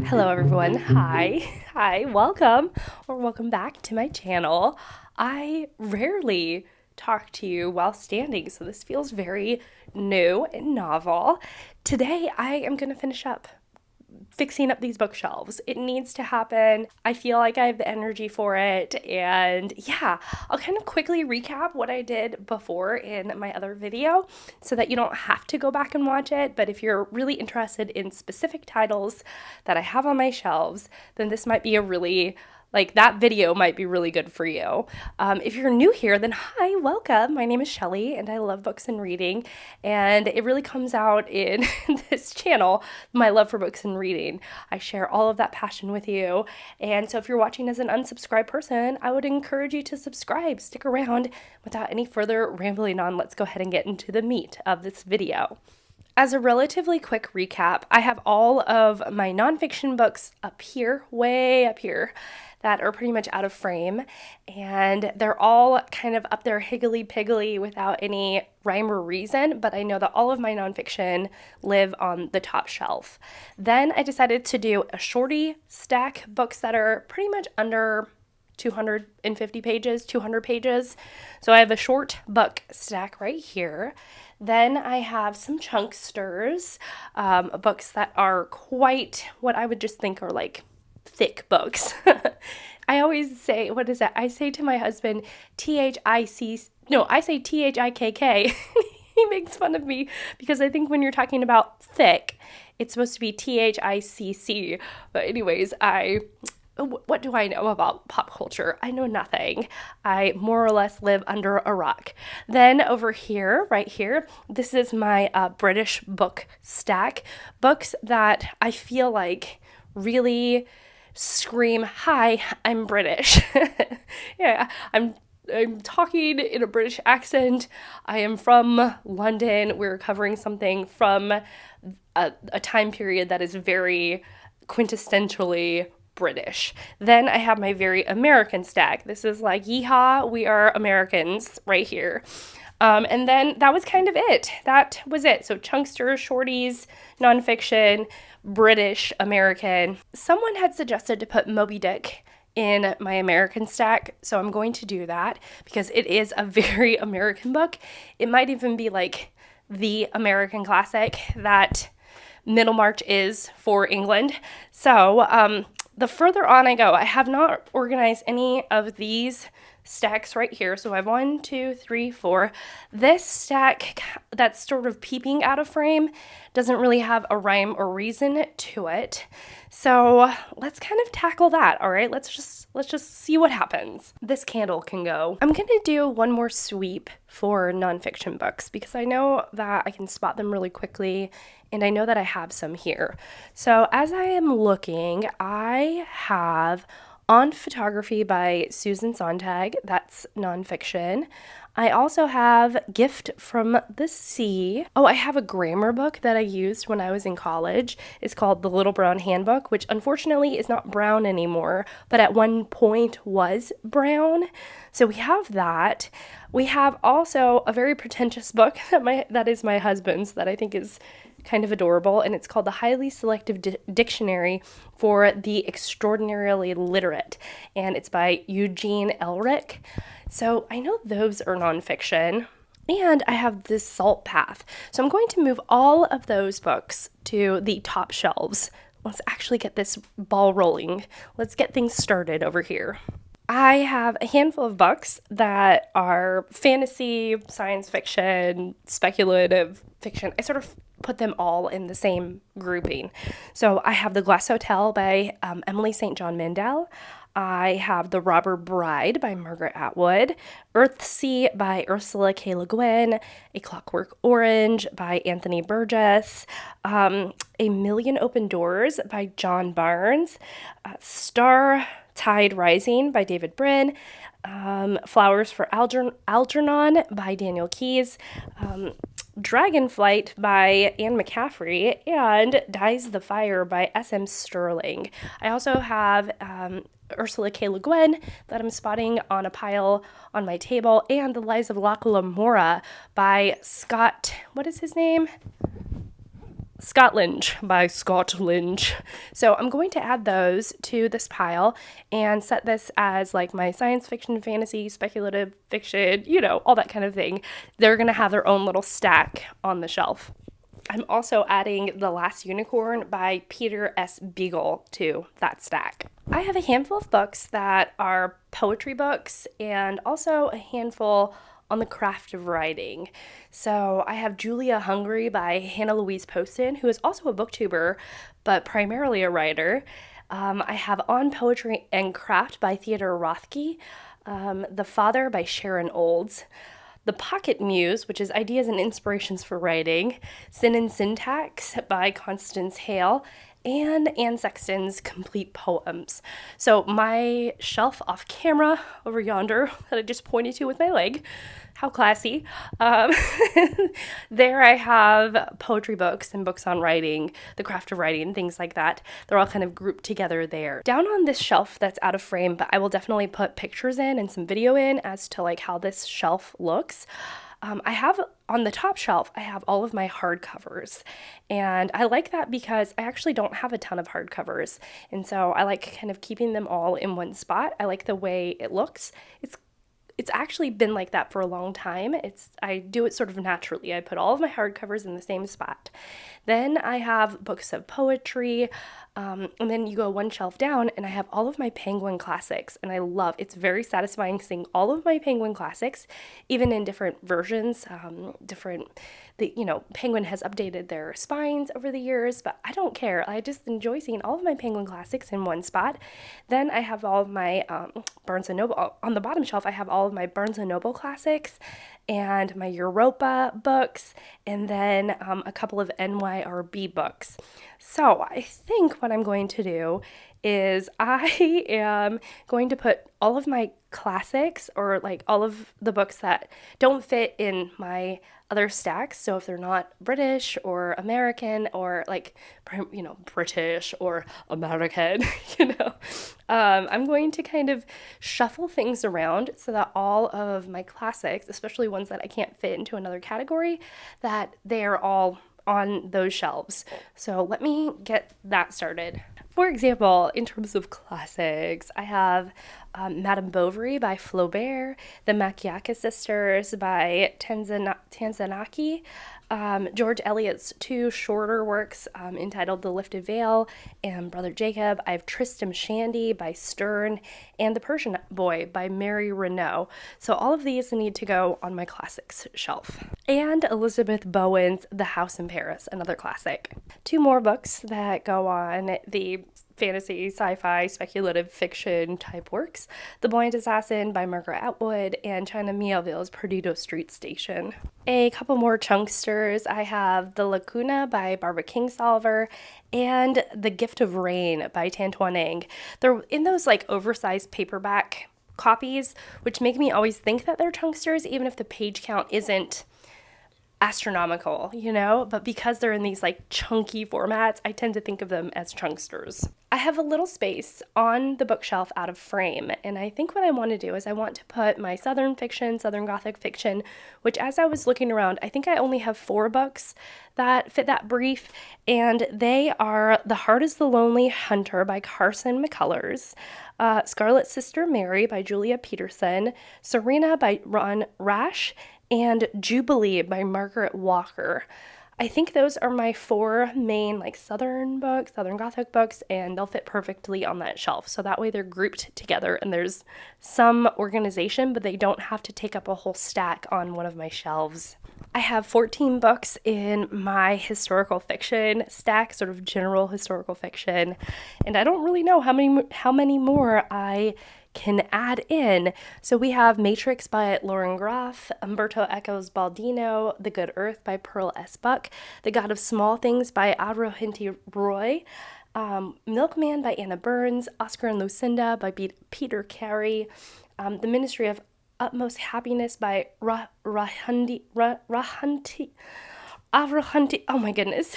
Hello everyone. Hi, welcome or welcome back to my channel. I rarely talk to you while standing, so this feels very new and novel. Today I am going to finish up fixing up these bookshelves. It needs to happen. I feel like I have the energy for it. And yeah, I'll kind of quickly recap what I did before in my other video so that you don't have to go back and watch it. But if you're really interested in specific titles that I have on my shelves, then this might be that video might be really good for you. If you're new here, then hi, welcome. My name is Shelly and I love books and reading. And it really comes out in this channel, my love for books and reading. I share all of that passion with you. And so if you're watching as an unsubscribed person, I would encourage you to subscribe, stick around. Without any further rambling on, let's go ahead and get into the meat of this video. As a relatively quick recap, I have all of my nonfiction books up here, way up here, that are pretty much out of frame, and they're all kind of up there higgly-piggly without any rhyme or reason, but I know that all of my nonfiction live on the top shelf. Then I decided to do a shorty stack, books that are pretty much under 250 pages, 200 pages. So I have a short book stack right here. Then I have some chunksters, books that are quite what I would just think are like thick books. I always say, what is that? I say to my husband, I say THIKK. He makes fun of me because I think when you're talking about thick, it's supposed to be THICC. But anyways, what do I know about pop culture? I know nothing. I more or less live under a rock. Then over here, right here, this is my British book stack. Books that I feel like really scream, hi, I'm British. Yeah, I'm talking in a British accent. I am from London. We're covering something from a time period that is very quintessentially British. Then I have my very American stack. This is like, yeehaw, we are Americans right here. And then that was kind of it. That was it. So chunksters, shorties, nonfiction, British, American. Someone had suggested to put Moby Dick in my American stack, so I'm going to do that because it is a very American book. It might even be like the American classic that Middlemarch is for England. So the further on I go, I have not organized any of these stacks right here. So I have 1, 2, 3, 4. This stack that's sort of peeping out of frame doesn't really have a rhyme or reason to it. So let's kind of tackle that. All right, let's just see what happens. This candle can go. I'm gonna do one more sweep for nonfiction books because I know that I can spot them really quickly and I know that I have some here. So as I am looking, I have On Photography by Susan Sontag, that's nonfiction. I also have Gift from the Sea. Oh, I have a grammar book that I used when I was in college. It's called The Little Brown Handbook, which unfortunately is not brown anymore, but at one point was brown. So we have that. We have also a very pretentious book that is my husband's that I think is kind of adorable, and it's called The Highly Selective Dictionary for the Extraordinarily Literate, and it's by Eugene Elric. So I know those are nonfiction. And I have this Salt Path. So I'm going to move all of those books to the top shelves. Let's actually get this ball rolling. Let's get things started over here. I have a handful of books that are fantasy, science fiction, speculative fiction. I sort of put them all in the same grouping. So I have The Glass Hotel by Emily St. John Mandel. I have The Robber Bride by Margaret Atwood, Earthsea by Ursula K. Le Guin, A Clockwork Orange by Anthony Burgess, A Million Open Doors by John Barnes, Star Tide Rising by David Brin, Flowers for Algernon by Daniel Keyes, Dragonflight by Anne McCaffrey, and Dies the Fire by S.M. Sterling. I also have Ursula K. Le Guin that I'm spotting on a pile on my table, and The Lies of Locke Lamora by Scott, what is his name? Scotland by Scotland. So I'm going to add those to this pile and set this as like my science fiction, fantasy, speculative fiction, all that kind of thing. They're going to have their own little stack on the shelf. I'm also adding The Last Unicorn by Peter S. Beagle to that stack. I have a handful of books that are poetry books and also a handful on the craft of writing. So I have Julia Hungry by Hannah Louise Poston, who is also a booktuber, but primarily a writer. I have On Poetry and Craft by Theodore Rothke, The Father by Sharon Olds, The Pocket Muse, which is Ideas and Inspirations for Writing, Sin and Syntax by Constance Hale, and Anne Sexton's Complete Poems. So my shelf off camera over yonder that I just pointed to with my leg, how classy. There I have poetry books and books on writing, the craft of writing, things like that. They're all kind of grouped together there. Down on this shelf that's out of frame, but I will definitely put pictures in and some video in as to like how this shelf looks. I have on the top shelf, I have all of my hardcovers, and I like that because I actually don't have a ton of hardcovers, and so I like kind of keeping them all in one spot. I like the way it looks. It's actually been like that for a long time. I do it sort of naturally. I put all of my hardcovers in the same spot. Then I have books of poetry, and then you go one shelf down and I have all of my Penguin classics, and it's very satisfying seeing all of my Penguin classics, even in different versions, Penguin has updated their spines over the years, but I don't care. I just enjoy seeing all of my Penguin classics in one spot. Then I have all of my Barnes & Noble, on the bottom shelf I have all of my Barnes & Noble classics and my Europa books, and then a couple of NYRB books. So I think what I'm going to do is I am going to put all of my classics, or like all of the books that don't fit in my other stacks. So if they're not British or American, or like, British or American, I'm going to kind of shuffle things around so that all of my classics, especially ones that I can't fit into another category, that they're all on those shelves. So let me get that started. For example, in terms of classics, I have Madame Bovary by Flaubert, The Makiaka Sisters by Tanzanaki, George Eliot's two shorter works entitled The Lifted Veil and Brother Jacob. I have Tristram Shandy by Sterne and The Persian Boy by Mary Renaud. So all of these need to go on my classics shelf. And Elizabeth Bowen's The House in Paris, another classic. Two more books that go on the fantasy, sci-fi, speculative fiction type works. The Blind Assassin by Margaret Atwood and China Miéville's Perdido Street Station. A couple more chunksters. I have The Lacuna by Barbara Kingsolver and The Gift of Rain by Tan Tuan Eng. They're in those like oversized paperback copies, which make me always think that they're chunksters, even if the page count isn't astronomical, but because they're in these like chunky formats, I tend to think of them as chunksters. I have a little space on the bookshelf out of frame, and I think what I want to do is I want to put my Southern fiction, Southern Gothic fiction, which as I was looking around, I think I only have 4 books that fit that brief, and they are The Heart is the Lonely Hunter by Carson McCullers, Scarlet Sister Mary by Julia Peterson, Serena by Ron Rash, and Jubilee by Margaret Walker. I think those are my 4 main like Southern books, Southern Gothic books, and they'll fit perfectly on that shelf. So that way they're grouped together and there's some organization, but they don't have to take up a whole stack on one of my shelves. I have 14 books in my historical fiction stack, sort of general historical fiction, and I don't really know how many more I can add in. So we have Matrix by Lauren Groff, Umberto Eco's Baldino, The Good Earth by Pearl S. Buck, The God of Small Things by Arohinti Roy, Milkman by Anna Burns, Oscar and Lucinda by Peter Carey, The Ministry of Utmost Happiness by Rahanti Avrahunti, oh my goodness,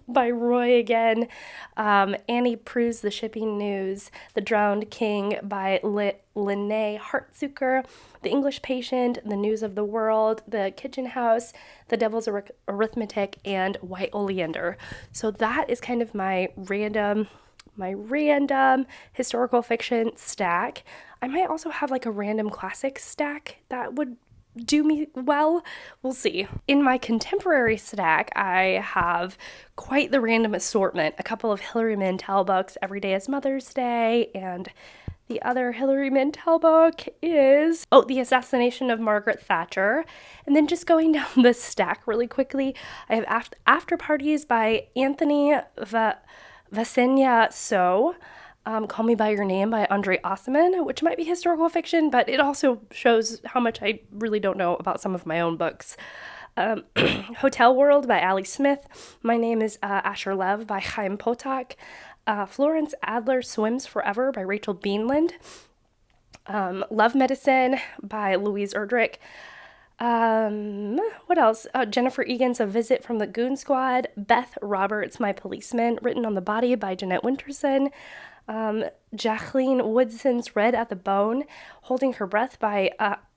by Roy again. Annie Proulx's The Shipping News. The Drowned King by Lene Hartzucker. The English Patient, The News of the World, The Kitchen House, The Devil's Arithmetic, and White Oleander. So that is kind of my random historical fiction stack. I might also have like a random classic stack that would do me well. We'll see. In my contemporary stack, I have quite the random assortment. A couple of Hilary Mantel books, Every Day is Mother's Day, and the other Hilary Mantel book is, The Assassination of Margaret Thatcher. And then just going down the stack really quickly, I have After Parties by Anthony Vasenya So. Call Me By Your Name by Andre Osman, which might be historical fiction, but it also shows how much I really don't know about some of my own books. Hotel World by Ali Smith. My Name is Asher Lev by Chaim Potok. Florence Adler Swims Forever by Rachel Beanland. Love Medicine by Louise Erdrich. What else? Jennifer Egan's A Visit from the Goon Squad. Beth Roberts' My Policeman, written on the body by Jeanette Winterson. Jacqueline Woodson's Red at the Bone, Holding Her Breath by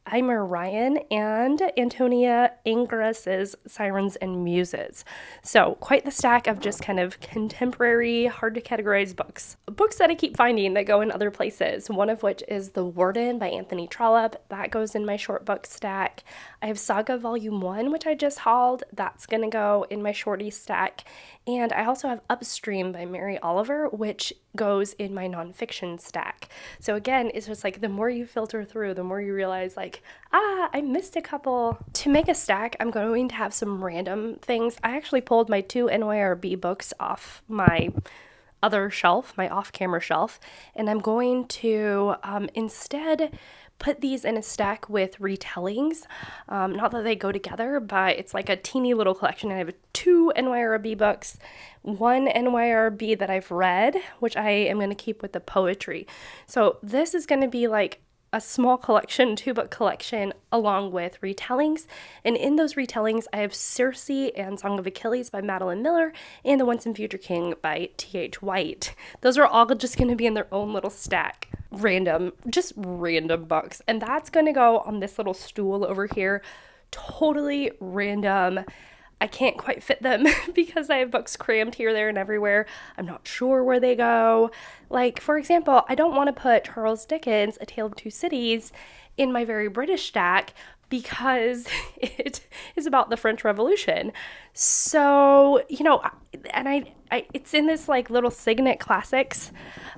Eimer Ryan, and Antonia Ingras's Sirens and Muses. So quite the stack of just kind of contemporary, hard to categorize books. Books that I keep finding that go in other places, one of which is The Warden by Anthony Trollope. That goes in my short book stack. I have Saga Volume 1, which I just hauled. That's going to go in my shorty stack. And I also have Upstream by Mary Oliver, which goes in my nonfiction stack. So again, it's just like the more you filter through, the more you realize like, I missed a couple. To make a stack, I'm going to have some random things. I actually pulled my 2 NYRB books off my other shelf, my off-camera shelf, and I'm going to instead put these in a stack with retellings. Not that they go together, but it's like a teeny little collection. I have 2 NYRB books, 1 NYRB that I've read, which I am going to keep with the poetry. So this is going to be like a small collection, 2-book collection, along with retellings. And in those retellings, I have Circe and Song of Achilles by Madeline Miller and The Once and Future King by T.H. White. Those are all just going to be in their own little stack. Just random books. And that's going to go on this little stool over here. Totally random. I can't quite fit them because I have books crammed here, there, and everywhere. I'm not sure where they go. Like, for example, I don't want to put Charles Dickens' A Tale of Two Cities in my very British stack because it is about the French Revolution. So, and it's in this like little Signet Classics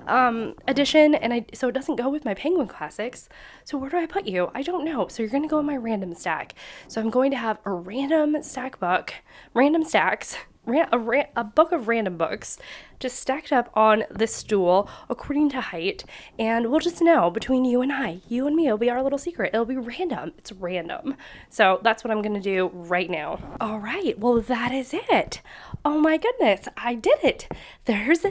edition, and so it doesn't go with my Penguin Classics. So where do I put you? I don't know. So you're going to go in my random stack. So I'm going to have a random stack book, random stacks, a book of random books just stacked up on this stool according to height, and we'll just know between you and me, it'll be our little secret. It'll be random. It's random. So that's what I'm going to do right now. All right. Well, that is it. Oh my goodness. I did it. There's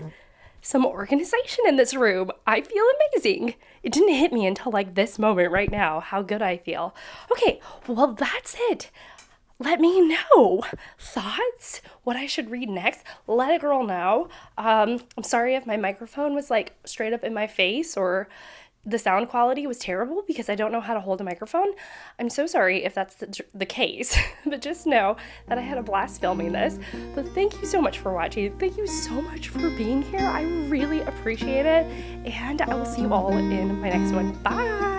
some organization in this room. I feel amazing. It didn't hit me until like this moment right now how good I feel. Okay. Well, that's it. Let me know. Thoughts? What I should read next? Let a girl know. I'm sorry if my microphone was like straight up in my face or the sound quality was terrible because I don't know how to hold a microphone. I'm so sorry if that's the case, but just know that I had a blast filming this. But thank you so much for watching. Thank you so much for being here. I really appreciate it. And I will see you all in my next one. Bye.